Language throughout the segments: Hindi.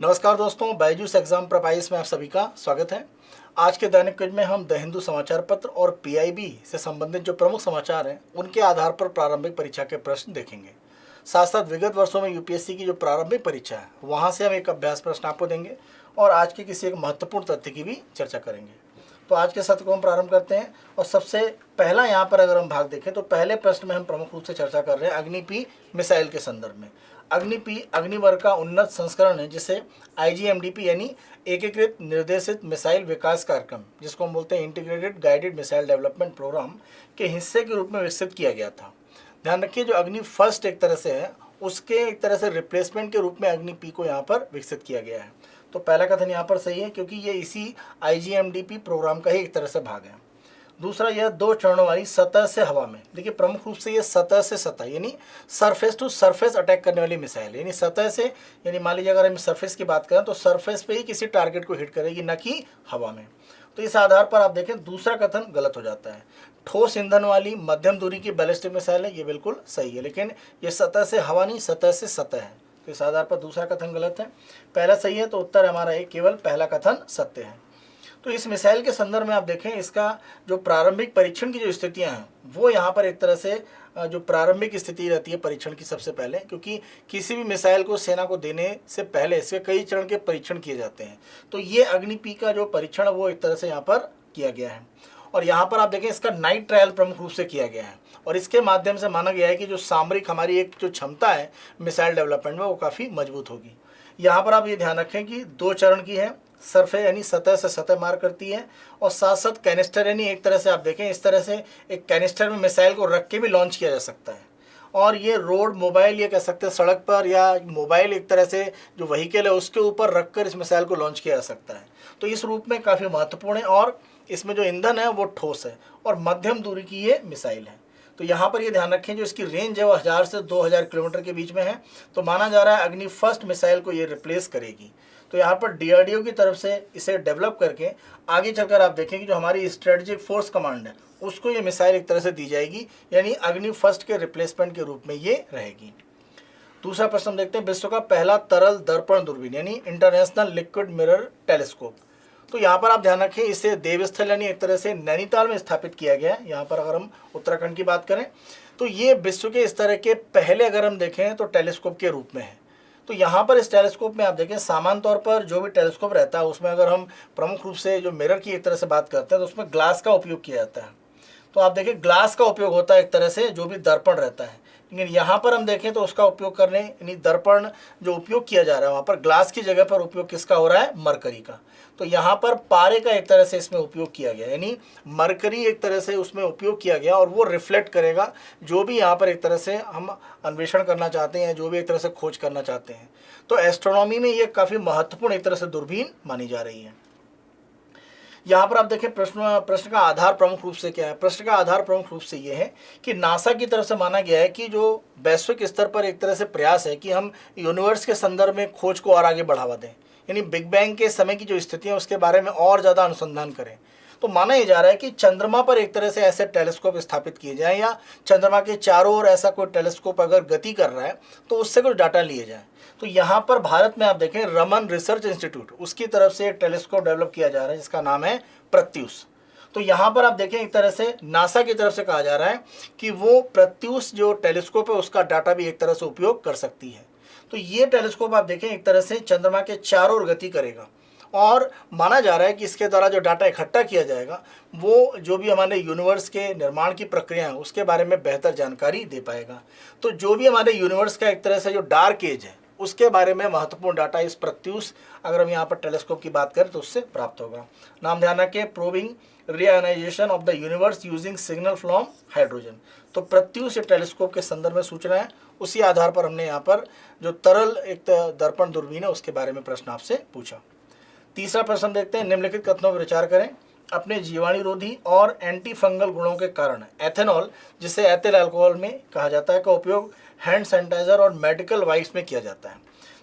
नमस्कार दोस्तों, बायजूस एग्जाम प्रोपाइस में आप सभी का स्वागत है। आज के दैनिक क्विज में हम द हिंदू समाचार पत्र और पीआईबी से संबंधित जो प्रमुख समाचार हैं उनके आधार पर प्रारंभिक परीक्षा के प्रश्न देखेंगे। साथ साथ विगत वर्षों में यूपीएससी की जो प्रारंभिक परीक्षा है वहाँ से हम एक अभ्यास प्रश्न आपको देंगे और आज के किसी एक महत्वपूर्ण तथ्य की भी चर्चा करेंगे। तो आज के सत्र को हम प्रारंभ करते हैं और सबसे पहला यहाँ पर अगर हम भाग देखें तो पहले प्रश्न में हम प्रमुख रूप से चर्चा कर रहे हैं अग्नि-P मिसाइल के संदर्भ में। अग्नि-P अग्निवर्ग का उन्नत संस्करण है जिसे IGMDP यानी एकीकृत निर्देशित मिसाइल विकास कार्यक्रम, जिसको हम बोलते हैं integrated guided missile development programme के हिस्से के रूप में विकसित किया गया था। ध्यान रखिए, जो अग्नि फर्स्ट एक तरह से है उसके एक तरह से रिप्लेसमेंट के रूप में अग्नि-P को यहाँ पर विकसित किया गया है। तो पहला कथन यहाँ पर सही है क्योंकि ये इसी IGMDP प्रोग्राम का ही एक तरह से भाग है। दूसरा, यह 2 चरणों वाली सतह से हवा में, देखिए प्रमुख रूप से ये सतह से सतह यानी सरफेस टू सरफेस अटैक करने वाली मिसाइल, यानी सतह से, यानी मान लीजिए अगर हम सरफेस की बात करें तो सरफेस पे ही किसी टारगेट को हिट करेगी, न कि हवा में। तो इस आधार पर आप देखें दूसरा कथन गलत हो जाता है। ठोस ईंधन वाली मध्यम दूरी की बैलिस्टिक मिसाइल है, ये बिल्कुल सही है, लेकिन ये सतह से हवा नहीं, सतह से सतह है। तो इस आधार पर दूसरा कथन गलत है, पहला सही है। तो उत्तर हमारा एक, केवल पहला कथन सत्य है। तो इस मिसाइल के संदर्भ में आप देखें इसका जो प्रारंभिक परीक्षण की जो स्थितियां हैं वो यहाँ पर एक तरह से जो प्रारंभिक स्थिति रहती है परीक्षण की सबसे पहले, क्योंकि किसी भी मिसाइल को सेना को देने से पहले इसके कई चरण के परीक्षण किए जाते हैं। तो ये अग्नि-P का जो परीक्षण है वो एक तरह से यहाँ पर किया गया है और यहाँ पर आप देखें इसका नाइट ट्रायल प्रमुख रूप से किया गया है और इसके माध्यम से माना गया है कि जो सामरिक हमारी एक जो क्षमता है मिसाइल डेवलपमेंट में वो काफ़ी मजबूत होगी। यहाँ पर आप ये ध्यान रखें कि 2 चरण की है, सरफेस यानी सतह से सतह मार करती है और साथ साथ कैनिस्टर, यानी एक तरह से आप देखें इस तरह से एक कैनिस्टर में मिसाइल को रख के भी लॉन्च किया जा सकता है और ये रोड मोबाइल, ये कह सकते हैं सड़क पर, या मोबाइल एक तरह से जो व्हीकल है उसके ऊपर रखकर इस मिसाइल को लॉन्च किया जा सकता है। तो इस रूप में काफ़ी महत्वपूर्ण है और इसमें जो ईंधन है वो ठोस है और मध्यम दूरी की ये मिसाइल है। तो यहाँ पर ये ध्यान रखें जो इसकी रेंज है वो 1000 से 2000 किलोमीटर के बीच में है। तो माना जा रहा है अग्नि फर्स्ट मिसाइल को ये रिप्लेस करेगी। तो यहाँ पर DRDO की तरफ से इसे डेवलप करके आगे चलकर आप देखें कि जो हमारी स्ट्रेटेजिक फोर्स कमांड है उसको ये मिसाइल एक तरह से दी जाएगी, यानी अग्नि फर्स्ट के रिप्लेसमेंट के रूप में ये रहेगी। दूसरा प्रश्न हम देखते हैं, विश्व का पहला तरल दर्पण दूरबीन यानी इंटरनेशनल लिक्विड मिरर टेलीस्कोप। तो यहाँ पर आप ध्यान रखें इसे देवस्थल यानी एक तरह से नैनीताल में स्थापित किया गया है। यहाँ पर अगर हम उत्तराखंड की बात करें तो ये विश्व के इस तरह के पहले अगर हम देखें तो टेलीस्कोप के रूप में है। तो यहाँ पर इस टेलीस्कोप में आप देखें सामान्य तौर पर जो भी टेलीस्कोप रहता है उसमें अगर हम प्रमुख रूप से जो मिरर की एक तरह से बात करते हैं तो उसमें ग्लास का उपयोग किया जाता है। तो आप देखें ग्लास का उपयोग होता है एक तरह से जो भी दर्पण रहता है, लेकिन यहाँ पर हम देखें तो उसका उपयोग करने, यानी दर्पण जो उपयोग किया जा रहा है वहाँ पर ग्लास की जगह पर उपयोग किसका हो रहा है, मरकरी का। तो यहाँ पर पारे का एक तरह से इसमें उपयोग किया गया, यानी मरकरी एक तरह से उसमें उपयोग किया गया और वो रिफ्लेक्ट करेगा जो भी यहाँ पर एक तरह से हम अन्वेषण करना चाहते हैं, जो भी एक तरह से खोज करना चाहते हैं। तो एस्ट्रोनॉमी में ये काफ़ी महत्वपूर्ण एक तरह से दूरबीन मानी जा रही है। यहाँ पर आप देखें प्रश्न का आधार प्रमुख रूप से क्या है। प्रश्न का आधार प्रमुख रूप से ये है कि नासा की तरफ से माना गया है कि जो वैश्विक स्तर पर एक तरह से प्रयास है कि हम यूनिवर्स के संदर्भ में खोज को और आगे बढ़ावा दें, यानी बिग बैंग के समय की जो स्थिति है उसके बारे में और ज़्यादा अनुसंधान करें। तो माना ये जा रहा है कि चंद्रमा पर एक तरह से ऐसे टेलीस्कोप स्थापित किए जाएं या चंद्रमा के चारों ओर ऐसा कोई टेलीस्कोप अगर गति कर रहा है तो उससे कुछ डाटा लिए जाए। तो यहाँ पर भारत में आप देखें रमन रिसर्च इंस्टीट्यूट उसकी तरफ से एक टेलीस्कोप डेवलप किया जा रहा है जिसका नाम है प्रत्यूष। तो यहाँ पर आप देखें एक तरह से नासा की तरफ से कहा जा रहा है कि वो प्रत्यूष जो टेलीस्कोप है उसका डाटा भी एक तरह से उपयोग कर सकती है। तो ये टेलीस्कोप आप देखें एक तरह से चंद्रमा के चारों ओर गति करेगा और माना जा रहा है कि इसके द्वारा जो डाटा इकट्ठा किया जाएगा वो जो भी हमारे यूनिवर्स के निर्माण की प्रक्रिया है उसके बारे में बेहतर जानकारी दे पाएगा। तो जो भी हमारे यूनिवर्स का एक तरह से जो डार्क एज है उसके बारे में महत्वपूर्ण डाटा इस प्रत्यूष, अगर हम यहाँ पर टेलीस्कोप की बात करें तो उससे प्राप्त होगा। नाम ध्यान रखें, probing reionization of the universe using signal from hydrogen. तो प्रत्यूष टेलीस्कोप के संदर्भ में सूचना है, उसी आधार पर हमने यहाँ पर जो तरल एक दर्पण दूरबीन है उसके बारे में प्रश्न आपसे पूछा। तीसरा प्रश्न देखते हैं, निम्नलिखित कथनों पर विचार करें। अपने जीवाणुरोधी और एंटी फंगल गुणों के कारण एथेनॉल, जिसे एथिल अल्कोहल में कहा जाता है, का उपयोग हैंड सैनिटाइजर और मेडिकल वाइप्स में किया जाता है।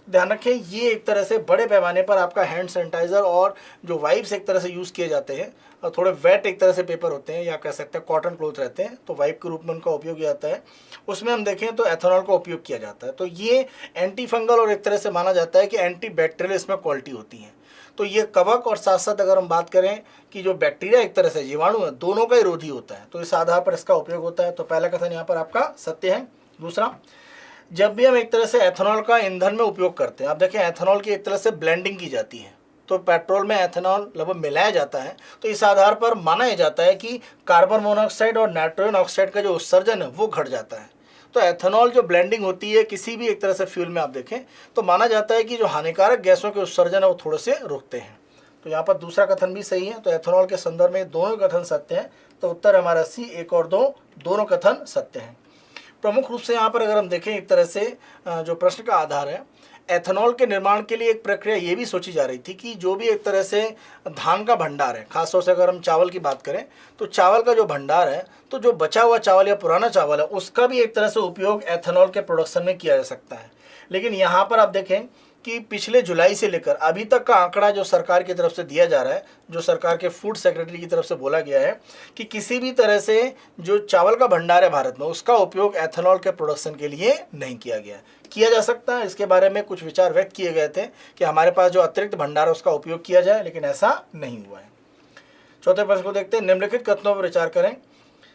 ध्यान रखें ये एक तरह से बड़े पैमाने पर आपका हैंड सैनिटाइज़र और जो वाइप्स एक तरह से यूज़ किए जाते हैं, और थोड़े वेट एक तरह से पेपर होते हैं या कह सकते हैं कॉटन क्लोथ रहते हैं, तो वाइप के रूप में उनका उपयोग किया जाता है। उसमें हम देखें तो एथेनॉल का उपयोग किया जाता है। तो ये एंटी फंगल और एक तरह से माना जाता है कि एंटी बैक्टीरियल इसमें क्वालिटी होती है। तो ये कवक और साथ साथ अगर हम बात करें कि जो बैक्टीरिया एक तरह से जीवाणु है, दोनों का विरोधी होता है, तो इस आधार पर इसका उपयोग होता है। तो पहला कथन यहाँ पर आपका सत्य है। दूसरा, जब भी हम एक तरह से एथेनॉल का ईंधन में उपयोग करते हैं, आप देखें एथेनॉल की एक तरह से ब्लेंडिंग की जाती है, तो पेट्रोल में एथेनॉल लगभग मिलाया जाता है, तो इस आधार पर माना यह जाता है कि कार्बन मोनोऑक्साइड और नाइट्रोजन ऑक्साइड का जो उत्सर्जन है वो घट जाता है। तो एथेनॉल जो ब्लेंडिंग होती है किसी भी एक तरह से फ्यूल में आप देखें तो माना जाता है कि जो हानिकारक गैसों के उत्सर्जन है वो थोड़े से रुकते हैं। तो यहाँ पर दूसरा कथन भी सही है। तो एथेनॉल के संदर्भ में दोनों कथन सत्य हैं। तो उत्तर हमारा सी, 1 और 2 दोनों कथन सत्य हैं। प्रमुख रूप से यहाँ पर अगर हम देखें एक तरह से जो प्रश्न का आधार है, एथेनॉल के निर्माण के लिए एक प्रक्रिया ये भी सोची जा रही थी कि जो भी एक तरह से धान का भंडार है, खासतौर से अगर हम चावल की बात करें तो चावल का जो भंडार है, तो जो बचा हुआ चावल या पुराना चावल है उसका भी एक तरह से उपयोग एथेनॉल के प्रोडक्शन में किया जा सकता है। लेकिन यहाँ पर आप देखें कि पिछले जुलाई से लेकर अभी तक का आंकड़ा जो सरकार की तरफ से दिया जा रहा है, जो सरकार के फूड सेक्रेटरी की तरफ से बोला गया है कि किसी भी तरह से जो चावल का भंडार है भारत में उसका उपयोग एथेनॉल के प्रोडक्शन के लिए नहीं किया गया। किया जा सकता है, इसके बारे में कुछ विचार व्यक्त किए गए थे कि हमारे पास जो अतिरिक्त भंडार है उसका उपयोग किया जाए, लेकिन ऐसा नहीं हुआ है। चौथे प्रश्न को देखते हैं। निम्नलिखित कथनों पर विचार करें।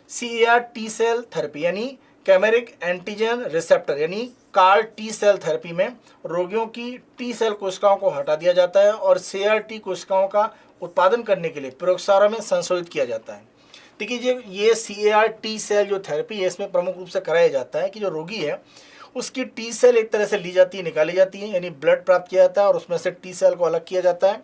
CAR टी सेल थेरेपी यानी कैमेरिक एंटीजन रिसेप्टर यानी CAR टी सेल थेरेपी में रोगियों की टी सेल कोशिकाओं को हटा दिया जाता है और CAR-T कोशिकाओं का उत्पादन करने के लिए प्रयोगशाला में संशोधित किया जाता है। देखिए ये CAR-T सेल जो थेरेपी है इसमें प्रमुख रूप से कराया जाता है कि जो रोगी है उसकी टी सेल एक तरह से ली जाती है, निकाली जाती है, यानी ब्लड प्राप्त किया जाता है और उसमें से टी सेल को अलग किया जाता है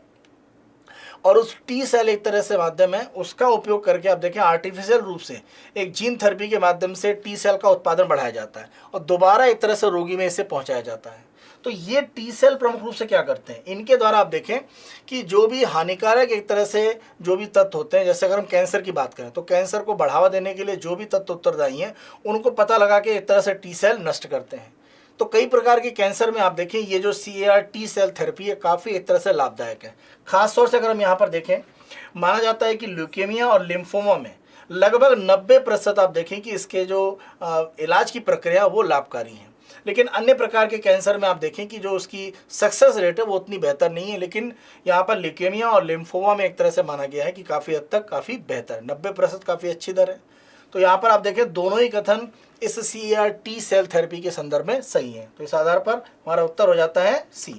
और उस टी सेल एक तरह से माध्यम है उसका उपयोग करके आप देखें आर्टिफिशियल रूप से एक जीन थेरेपी के माध्यम से टी सेल का उत्पादन बढ़ाया जाता है और दोबारा एक तरह से रोगी में इसे पहुंचाया जाता है। तो ये टी सेल प्रमुख रूप से क्या करते हैं, इनके द्वारा आप देखें कि जो भी हानिकारक एक तरह से जो भी तत्व होते हैं, जैसे अगर हम कैंसर की बात करें तो कैंसर को बढ़ावा देने के लिए जो भी तत्व उत्तरदायी हैं उनको पता लगा के एक तरह से टी सेल नष्ट करते हैं। तो कई प्रकार के कैंसर में आप देखें ये जो CAR-T सेल थेरेपी है काफ़ी एक तरह से लाभदायक है। खास तौर से अगर हम यहाँ पर देखें, माना जाता है कि ल्यूकेमिया और लिम्फोमा में लगभग 90% आप देखें कि इसके जो इलाज की प्रक्रिया वो लाभकारी है। लेकिन अन्य प्रकार के कैंसर में आप देखें कि जो उसकी सक्सेस रेट है वो उतनी बेहतर नहीं है, लेकिन यहाँ पर ल्यूकेमिया और लिम्फोमा में एक तरह से माना गया है कि काफ़ी हद तक काफ़ी बेहतर है, 90% काफ़ी अच्छी दर है। तो यहाँ पर आप देखें दोनों ही कथन इस CAR-T सेल थेरेपी के संदर्भ में सही है। तो इस आधार पर हमारा उत्तर हो जाता है सी।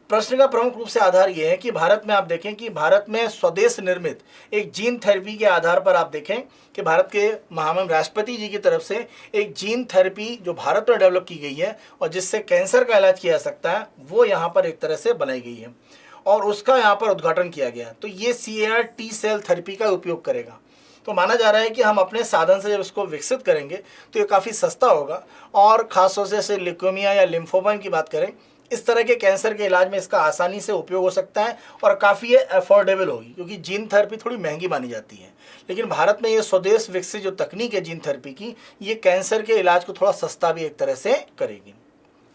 प्रश्न का प्रमुख रूप से आधार ये है कि भारत में आप देखें कि भारत में स्वदेश निर्मित एक जीन थेरेपी के आधार पर आप देखें कि भारत के महामहिम राष्ट्रपति जी की तरफ से एक जीन थेरेपी जो भारत में डेवलप की गई है और जिससे कैंसर का इलाज किया जा सकता है वो यहाँ पर एक तरह से बनाई गई है और उसका यहाँ पर उद्घाटन किया गया। तो ये CAR-T सेल थेरेपी का उपयोग करेगा। तो माना जा रहा है कि हम अपने साधन से जब इसको विकसित करेंगे तो ये काफ़ी सस्ता होगा और ख़ासतौर से जैसे ल्यूकेमिया या लिम्फोमा की बात करें, इस तरह के कैंसर के इलाज में इसका आसानी से उपयोग हो सकता है और काफ़ी ये अफोर्डेबल होगी, क्योंकि जीन थेरेपी थोड़ी महंगी मानी जाती है। लेकिन भारत में ये स्वदेश विकसित जो तकनीक है जीन थेरेपी की, ये कैंसर के इलाज को थोड़ा सस्ता भी एक तरह से करेगी।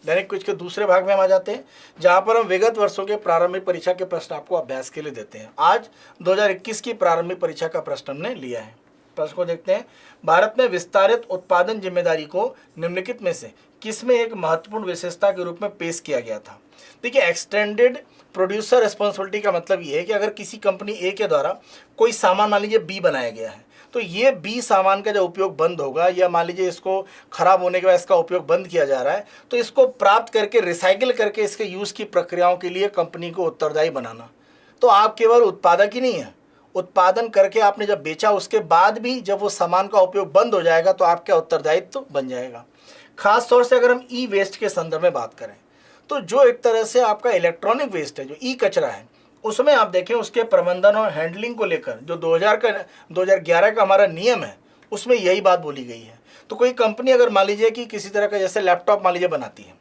दैनिक क्विज के दूसरे भाग में हम आ जाते हैं, जहां पर हम विगत वर्षों के प्रारंभिक परीक्षा के प्रश्न आपको अभ्यास के लिए देते हैं। आज 2021 की प्रारंभिक परीक्षा का प्रश्न हमने लिया है। प्रश्न को देखते हैं। भारत में विस्तारित उत्पादन जिम्मेदारी को निम्नलिखित में से किसमें एक महत्वपूर्ण विशेषता के रूप में पेश किया गया था। देखिए, एक्सटेंडेड प्रोड्यूसर रिस्पॉन्सिबिलिटी का मतलब ये है कि अगर किसी कंपनी ए के द्वारा कोई सामान मान लीजिए बी बनाया गया है, तो ये बी सामान का जब उपयोग बंद होगा या मान लीजिए इसको खराब होने के बाद इसका उपयोग बंद किया जा रहा है, तो इसको प्राप्त करके रिसाइकिल करके इसके यूज़ की प्रक्रियाओं के लिए कंपनी को उत्तरदायी बनाना। तो आप केवल उत्पादक ही नहीं है, उत्पादन करके आपने जब बेचा उसके बाद भी जब वो सामान का उपयोग बंद हो जाएगा तो आपका उत्तरदायित्व तो बन जाएगा। खास तौर से अगर हम ई वेस्ट के संदर्भ में बात करें तो जो एक तरह से आपका इलेक्ट्रॉनिक वेस्ट है, जो ई कचरा है, उसमें आप देखें उसके प्रबंधन और हैंडलिंग को लेकर जो 2011 का हमारा नियम है उसमें यही बात बोली गई है। तो कोई कंपनी अगर मान लीजिए कि किसी तरह का जैसे लैपटॉप मान लीजिए बनाती है,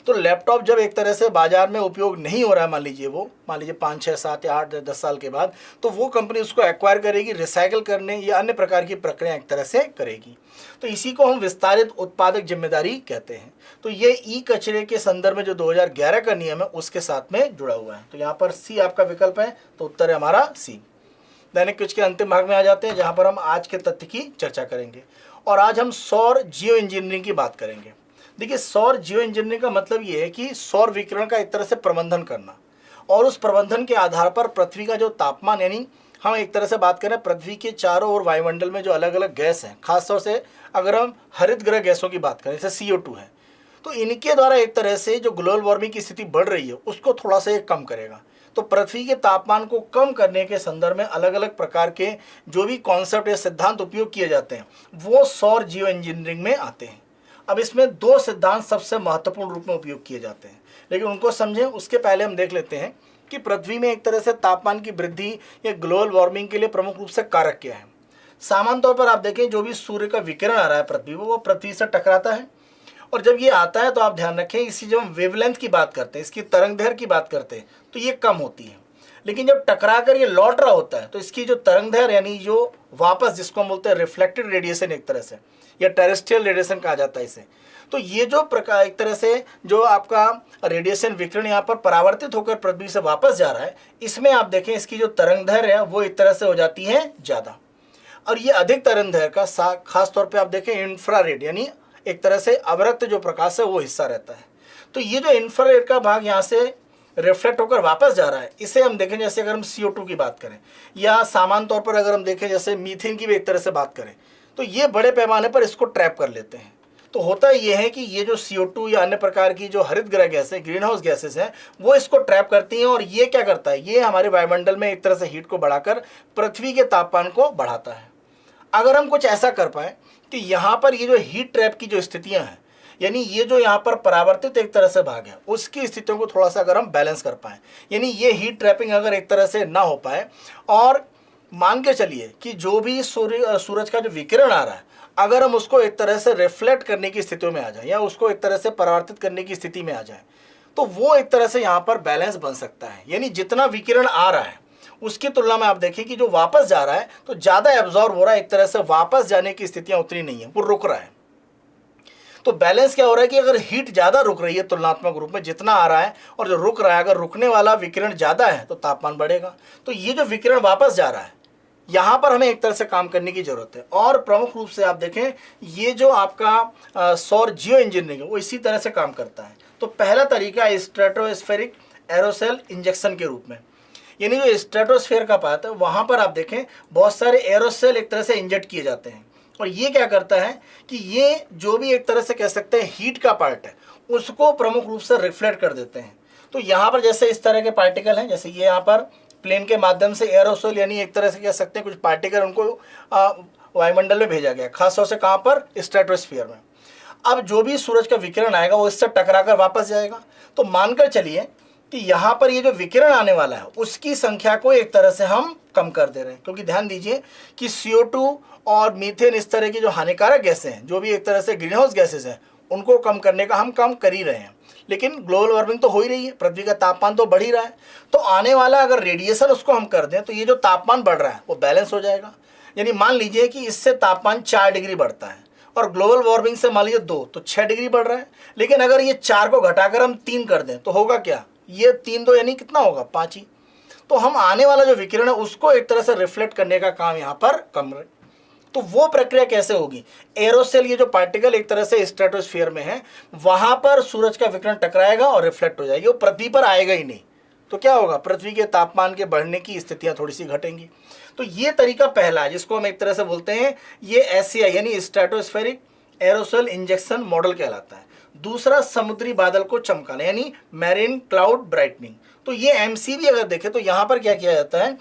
तो लैपटॉप जब एक तरह से बाजार में उपयोग नहीं हो रहा है, मान लीजिए 5 6 7 या 8 10 साल के बाद, तो वो कंपनी उसको एक्वायर करेगी, रिसाइकल करने या अन्य प्रकार की प्रक्रिया एक तरह से करेगी। तो इसी को हम विस्तारित उत्पादक जिम्मेदारी कहते हैं। तो ये ई कचरे के संदर्भ में जो 2011 का नियम है उसके साथ में जुड़ा हुआ है। तो यहाँ पर सी आपका विकल्प है, तो उत्तर है हमारा सी। दैनिक क्विज के अंतिम भाग में आ जाते हैं, जहाँ पर हम आज के तथ्य की चर्चा करेंगे। और आज हम सौर जियो इंजीनियरिंग की बात करेंगे। देखिए, सौर जियो इंजीनियरिंग का मतलब ये है कि सौर विकिरण का एक तरह से प्रबंधन करना, और उस प्रबंधन के आधार पर पृथ्वी का जो तापमान, यानी हम एक तरह से बात करें पृथ्वी के चारों ओर वायुमंडल में जो अलग अलग गैस हैं, खासतौर से अगर हम हरित गृह गैसों की बात करें, जैसे CO2 है, तो इनके द्वारा एक तरह से जो ग्लोबल वार्मिंग की स्थिति बढ़ रही है उसको थोड़ा सा ये कम करेगा। तो पृथ्वी के तापमान को कम करने के संदर्भ में अलग अलग प्रकार के जो भी कॉन्सेप्ट या सिद्धांत उपयोग किए जाते हैं वो सौर जियो इंजीनियरिंग में आते हैं। अब इसमें 2 सिद्धांत सबसे महत्वपूर्ण रूप में उपयोग किए जाते हैं, लेकिन उनको समझें उसके पहले हम देख लेते हैं कि पृथ्वी में एक तरह से तापमान की वृद्धि या ग्लोबल वार्मिंग के लिए प्रमुख रूप से कारक क्या है। सामान्य तौर पर आप देखें, जो भी सूर्य का विकिरण आ रहा है पृथ्वी पर, वो पृथ्वी से टकराता है, और जब ये आता है तो आप ध्यान रखें, इसकी जब हम वेवलेंथ की बात करते हैं, इसकी तरंग दैर्घ्य की बात करते हैं, तो ये कम होती है। लेकिन जब टकरा कर ये लौट रहा होता है तो इसकी जो तरंग दैर्घ्य, यानी जो वापस जिसको हम बोलते हैं रिफ्लेक्टेड रेडिएशन एक तरह से, या टेरेस्ट्रियल रेडिएशन कहा जाता है इसे, तो ये जो प्रकार एक तरह से जो आपका रेडिएशन विकिरण यहाँ पर परावर्तित होकर पृथ्वी से वापस जा रहा है, इसमें आप देखें इसकी जो तरंग दैर्घ्य है वो एक तरह से हो जाती है ज़्यादा। और ये अधिक तरंग दैर्घ्य का खास तौर पे आप देखें इंफ्रारेड, यानी एक तरह से अवरक्त जो प्रकाश है वो हिस्सा रहता है। तो ये जो इंफ्रारेड का भाग यहाँ से रिफ्लेक्ट होकर वापस जा रहा है, इसे हम देखें जैसे अगर हम CO2 की बात करें, या सामान्य तौर पर अगर हम देखें जैसे मीथेन की भी एक तरह से बात करें, तो ये बड़े पैमाने पर इसको ट्रैप कर लेते हैं। तो होता ये है कि ये जो CO2 या अन्य प्रकार की जो हरित गृह गैस है, ग्रीन हाउस गैसेस हैं, वो इसको ट्रैप करती हैं, और ये क्या करता है, ये हमारे वायुमंडल में एक तरह से हीट को बढ़ाकर पृथ्वी के तापमान को बढ़ाता है। अगर हम कुछ ऐसा कर पाए कि यहाँ पर ये जो हीट ट्रैप की जो स्थितियाँ हैं, यानी ये जो यहाँ पर परावर्तित एक तरह से भाग है, उसकी स्थितियों को थोड़ा सा अगर हम बैलेंस कर पाएँ, यानी ये हीट ट्रैपिंग अगर एक तरह से ना हो पाए, और मान के चलिए कि जो भी सूरज का जो विकिरण आ रहा है, अगर हम उसको एक तरह से रिफ्लेक्ट करने की स्थितियों में आ जाए, या उसको एक तरह से परावर्तित करने की स्थिति में आ जाए, तो वो एक तरह से यहाँ पर बैलेंस बन सकता है। यानी जितना विकिरण आ रहा है उसकी तुलना में आप देखें कि जो वापस जा रहा है तो ज़्यादा एब्जॉर्ब हो रहा है, एक तरह से वापस जाने की स्थितियाँ उतनी नहीं है, वो रुक रहा है। तो बैलेंस क्या हो रहा है कि अगर हीट ज़्यादा रुक रही है तुलनात्मक रूप में जितना आ रहा है, और जो रुक रहा है, अगर रुकने वाला विकिरण ज़्यादा है तो तापमान बढ़ेगा। तो ये जो विकिरण वापस जा रहा है, यहाँ पर हमें एक तरह से काम करने की ज़रूरत है। और प्रमुख रूप से आप देखें ये जो आपका सौर जियो इंजीनियरिंग है वो इसी तरह से काम करता है। तो पहला तरीका है स्ट्रेटोस्फेरिक एरोसेल इंजेक्शन के रूप में, यानी जो स्ट्रेटोस्फेयर का पार्ट है वहाँ पर आप देखें बहुत सारे एरोसेल एक तरह से इंजेक्ट किए जाते हैं, और ये क्या करता है कि ये जो भी एक तरह से कह सकते हैं हीट का पार्ट है उसको प्रमुख रूप से रिफ्लेक्ट कर देते हैं। तो यहाँ पर जैसे इस तरह के पार्टिकल हैं, जैसे ये यहाँ पर प्लेन के माध्यम से एरोसोल, यानी एक तरह से कह सकते हैं कुछ पार्टिकल उनको वायुमंडल में भेजा गया, खासतौर से कहाँ पर, स्ट्रेटोस्फीयर में। अब जो भी सूरज का विकिरण आएगा वो इससे टकरा कर वापस जाएगा। तो मानकर चलिए कि यहाँ पर ये जो विकिरण आने वाला है उसकी संख्या को एक तरह से हम कम कर दे रहे हैं, क्योंकि ध्यान दीजिए कि CO2 और मीथेन इस तरह की जो हानिकारक गैसें हैं, जो भी एक तरह से ग्रीन हाउस गैसेस हैं, उनको कम करने का हम काम कर ही रहे हैं। लेकिन ग्लोबल वार्मिंग तो हो ही रही है, पृथ्वी का तापमान तो बढ़ ही रहा है। तो आने वाला अगर रेडिएशन उसको हम कर दें तो ये जो तापमान बढ़ रहा है वो बैलेंस हो जाएगा। यानी मान लीजिए कि इससे तापमान 4 डिग्री बढ़ता है, और ग्लोबल वार्मिंग से मान लीजिए 2, तो 6 डिग्री बढ़ रहा है। लेकिन अगर ये 4 को घटाकर हम 3 कर दें तो होगा क्या, ये 3 2 यानी कितना होगा, 5 ही। तो हम आने वाला जो विकिरण है उसको एक तरह से रिफ्लेक्ट करने का काम यहाँ पर कम रहे। तो वो प्रक्रिया कैसे होगी, एरोसेल ये जो पार्टिकल एक तरह से स्ट्रेटोस्फीयर में है वहां पर सूरज का विकिरण टकराएगा और रिफ्लेक्ट हो जाएगी, वो पृथ्वी पर आएगा ही नहीं। तो क्या होगा, पृथ्वी के तापमान के बढ़ने की स्थितियां थोड़ी सी घटेंगी। तो ये तरीका पहला है जिसको हम एक तरह से बोलते हैं ये SCI यानी स्ट्रेटोस्फेरिक एरोसेल इंजेक्शन मॉडल कहलाता है। दूसरा समुद्री बादल को चमकाना यानी मैरीन क्लाउड ब्राइटनिंग। तो ये MCB अगर देखें तो यहाँ पर क्या किया जाता है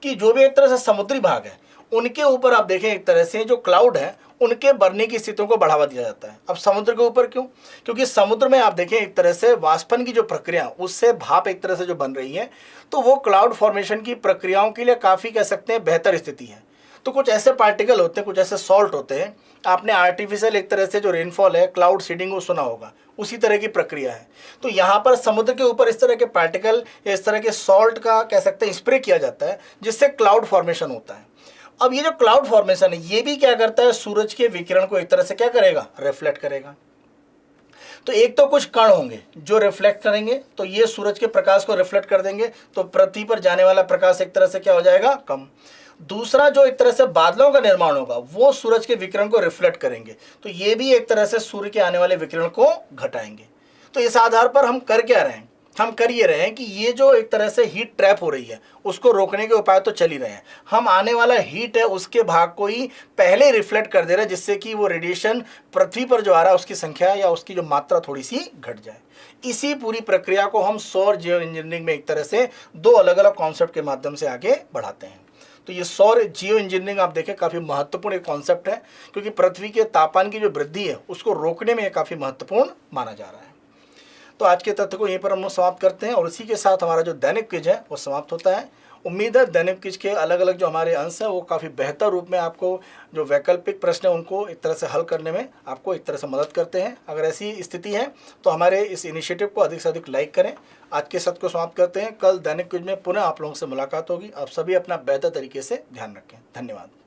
कि जो भी एक तरह से समुद्री भाग है उनके ऊपर आप देखें एक तरह से जो क्लाउड है उनके बढ़ने की स्थितियों को बढ़ावा दिया जाता है। अब समुद्र के ऊपर क्यों, क्योंकि समुद्र में आप देखें एक तरह से वाष्पन की जो प्रक्रिया उससे भाप एक तरह से जो बन रही है, तो वो क्लाउड फॉर्मेशन की प्रक्रियाओं के लिए काफ़ी कह सकते हैं बेहतर स्थिति है। तो कुछ ऐसे पार्टिकल होते हैं, कुछ ऐसे सॉल्ट होते हैं, आपने आर्टिफिशियल एक तरह से जो रेनफॉल है क्लाउड सीडिंग वो सुना होगा, उसी तरह की प्रक्रिया है। तो यहाँ पर समुद्र के ऊपर इस तरह के पार्टिकल या इस तरह के सॉल्ट का कह सकते हैं स्प्रे किया जाता है, जिससे क्लाउड फॉर्मेशन होता है। अब ये जो क्लाउड फॉर्मेशन है ये भी क्या करता है, सूरज के विकिरण को एक तरह से क्या करेगा, रिफ्लेक्ट करेगा। तो एक तो कुछ कण होंगे जो रिफ्लेक्ट करेंगे, तो ये सूरज के प्रकाश को रिफ्लेक्ट कर देंगे, तो पृथ्वी पर जाने वाला प्रकाश एक तरह से क्या हो जाएगा, कम। दूसरा जो एक तरह से बादलों का निर्माण होगा वो सूरज के विकिरण को रिफ्लेक्ट करेंगे, तो ये भी एक तरह से सूर्य के आने वाले विकिरण को घटाएंगे। तो इस आधार पर हम कर क्या रहे हैं, हम कर ये रहे हैं कि ये जो एक तरह से हीट ट्रैप हो रही है उसको रोकने के उपाय तो चल ही रहे हैं। हम आने वाला हीट है उसके भाग को ही पहले रिफ्लेक्ट कर दे रहे हैं, जिससे कि वो रेडिएशन पृथ्वी पर जो आ रहा है उसकी संख्या या उसकी जो मात्रा थोड़ी सी घट जाए। इसी पूरी प्रक्रिया को हम सौर जियो इंजीनियरिंग में एक तरह से दो अलग अलग कॉन्सेप्ट के माध्यम से आगे बढ़ाते हैं। तो ये सौर जियो इंजीनियरिंग आप देखें काफ़ी महत्वपूर्ण एक कॉन्सेप्ट है, क्योंकि पृथ्वी के तापमान की जो वृद्धि है उसको रोकने में काफ़ी महत्वपूर्ण माना जा रहा है। तो आज के तथ्य को यहीं पर हम समाप्त करते हैं और इसी के साथ हमारा जो दैनिक क्विज है वो समाप्त होता है। उम्मीद है दैनिक क्विज के अलग अलग जो हमारे अंश हैं वो काफ़ी बेहतर रूप में आपको जो वैकल्पिक प्रश्न है उनको एक तरह से हल करने में आपको एक तरह से मदद करते हैं। अगर ऐसी स्थिति है तो हमारे इस इनिशिएटिव को अधिक से अधिक लाइक करें। आज के सत्र को समाप्त करते हैं। कल दैनिक क्विज में पुनः आप लोगों से मुलाकात होगी। आप सभी अपना बेहतर तरीके से ध्यान रखें। धन्यवाद।